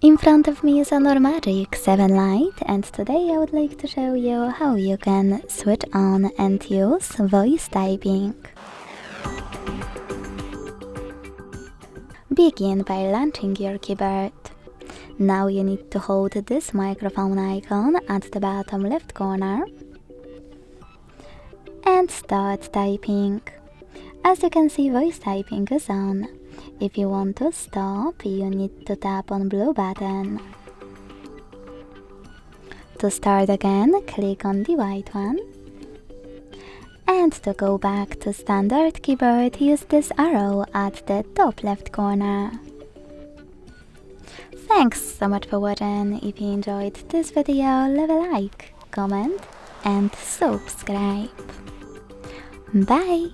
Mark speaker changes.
Speaker 1: In front of me is a Normagic 7 Lite, and today I would like to show you how you can switch on and use voice typing. Begin by launching your keyboard. Now you need to hold this microphone icon at the bottom left corner and start typing. As you can see, voice typing is on. If you want to stop, you need to tap on blue button. To start again, click on the white one. And to go back to standard keyboard, use this arrow at the top left corner. Thanks so much for watching. If you enjoyed this video, leave a like, comment and subscribe. Bye!